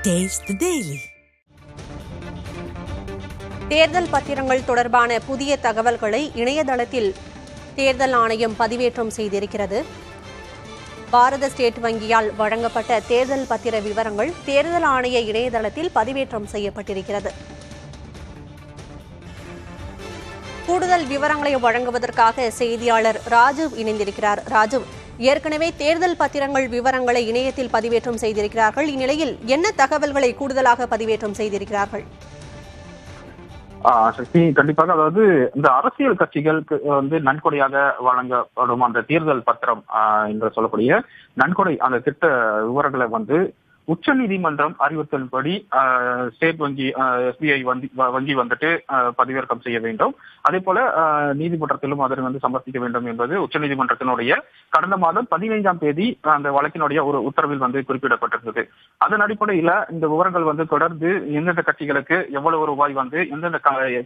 Taste the Daily. தேர்தல் பத்திரங்கள் தொடர்பான புதிய தகவல்களை இணையதளத்தில் தேர்தல் ஆணையம் பதிவேற்றம் செய்திருக்கிறது. பாரத ஸ்டேட் வங்கியால் வழங்கப்பட்ட தேர்தல் பத்திர விவரங்கள் தேர்தல் ஆணைய இணையதளத்தில் பதிவேற்றம் செய்யப்பட்டிருக்கிறது. கூடுதல் விவரங்களை வழங்குவதற்காக செய்தியாளர் ராஜீவ் இணைந்திருக்கிறார். ராஜீவ், ஏற்கனவே தேர்தல் பத்திரங்கள் விவரங்களை இணையத்தில் பதிவேற்றம் செய்திருக்கிறார்கள். இந்நிலையில் என்ன தகவல்களை கூடுதலாக பதிவேற்றம் செய்திருக்கிறார்கள்? சக்தி, கண்டிப்பாக. அதாவது இந்த அரசியல் கட்சிகளுக்கு நன்கொடையாக வழங்கப்படும் அந்த தேர்தல் பத்திரம் என்று சொல்லக்கூடிய நன்கொடை அந்த திட்ட விவரங்களை உச்ச நீதிமன்றம் அறிவுறுத்தலின்படி ஸ்டேட் வங்கி எஸ்பிஐ வங்கி பதிவிறக்கம் செய்ய வேண்டும். அதே போல நீதிமன்றத்திலும் அதனை சமர்ப்பிக்க வேண்டும் என்பது உச்ச நீதிமன்றத்தினுடைய கடந்த மாதம் 15ஆம் தேதி அந்த வழக்கினுடைய ஒரு உத்தரவில் குறிப்பிடப்பட்டிருந்தது. அதன் அடிப்படையில இந்த விவரங்கள் தொடர்ந்து எந்தெந்த கட்சிகளுக்கு எவ்வளவு ரூபாய் எந்தெந்த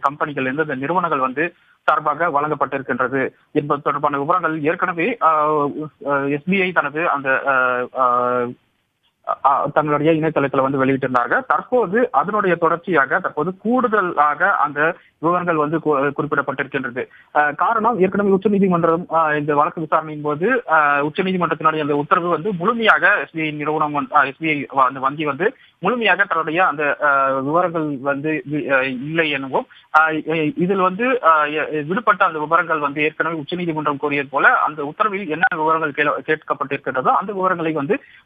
கம்பெனிகள் எந்தெந்த நிறுவனங்கள் சார்பாக வழங்கப்பட்டிருக்கின்றது என்பது தொடர்பான விவரங்கள் ஏற்கனவே எஸ்பிஐ தனது அந்த தங்களுடைய இணையதளத்தில் வெளியிட்டிருந்தார்கள். தற்போது அதனுடைய தொடர்ச்சியாக கூடுதலாக அந்த விவரங்கள் குறிப்பிடப்பட்டிருக்கின்றது. காரணம், ஏற்கனவே உச்சநீதிமன்றம் இந்த வழக்கு விசாரணையின் போது உச்சநீதிமன்றத்தினுடைய அந்த உத்தரவு முழுமையாக எஸ்பிஐ நிறுவனம் எஸ்பிஐ வங்கி முழுமையாக தன்னுடைய அந்த விவரங்கள் இல்லை எனவும் இதில் விடுபட்ட அந்த விவரங்கள் ஏற்கனவே உச்சநீதிமன்றம் கோரியது போல அந்த உத்தரவில் என்ன விவரங்கள் கேட்கப்பட்டிருக்கிறதோ அந்த விவரங்களை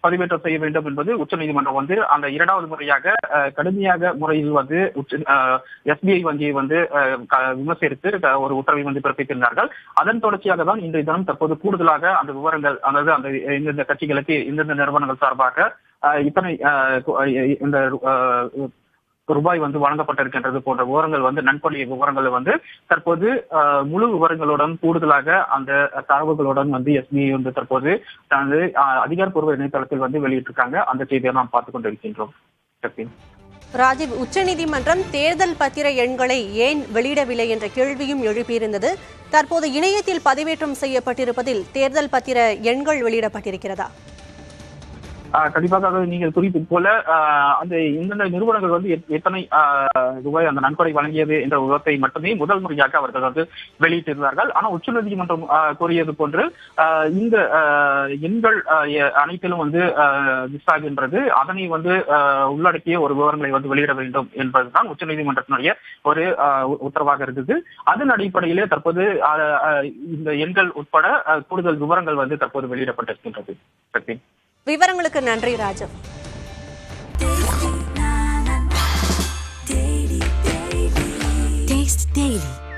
பதிவேற்றம் செய்ய வேண்டும் என்பது உச்சநீதிமன்றம் அந்த இரண்டாவது முறையாக கடுமையாக முறையில் எஸ்பிஐ வங்கியை விமர்சித்து ஒரு உத்தரவை பிறப்பித்திருந்தார்கள். அதன் தொடர்ச்சியாக தான் இன்றைய தினம் தற்போது கூடுதலாக அந்த விவரங்கள், அதாவது அந்த எந்தெந்த கட்சிகளுக்கு எந்தெந்த நிறுவனங்கள் சார்பாக இத்தனை இந்த ரூபாய் வழங்கப்பட்டிருக்கின்றது போன்ற விவரங்கள் நன்கொடை விவரங்கள் தற்போது முழு விவரங்களுடன் கூடுதலாக அந்த தரவுகளுடன் எஸ்பிஐ தற்போது தனது அதிகாரப்பூர்வ இணையதளத்தில் வெளியிட்டிருக்காங்க. அந்த செய்தியை நாம் பார்த்துக் கொண்டிருக்கின்றோம். ராஜீவ், உச்சநீதிமன்றம் தேர்தல் பத்திர எண்களை ஏன் வெளியிடவில்லை என்ற கேள்வியும் எழுப்பியிருந்தது. தற்போது இணையத்தில் பதிவேற்றம் செய்யப்பட்டிருப்பதில் தேர்தல் பத்திர எண்கள் வெளியிடப்பட்டிருக்கிறதா? கண்டிப்பாக நீங்கள் குறிப்பிட்டு போல அந்த எந்தெந்த நிறுவனங்கள் எத்தனை ரூபாய் அந்த நன்கொடை வழங்கியது என்ற விவரத்தை மட்டுமே முதல் முறையாக அவர்கள் வெளியிட்டிருந்தார்கள். ஆனால் உச்சநீதிமன்றம் கோரியது போன்று இந்த எண்கள் அனைத்திலும் மிஸ் ஆகின்றது. அதனை உள்ளடக்கிய ஒரு விவரங்களை வெளியிட வேண்டும் என்பதுதான் உச்சநீதிமன்றத்தினுடைய ஒரு உத்தரவாக இருந்தது. அதன் அடிப்படையிலே தற்போது இந்த எண்கள் உட்பட கூடுதல் விவரங்கள் தற்போது வெளியிடப்பட்டிருக்கின்றது. சக்தி, விவரங்களுக்கு நன்றி ராஜீவ்.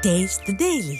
Taste the Daily.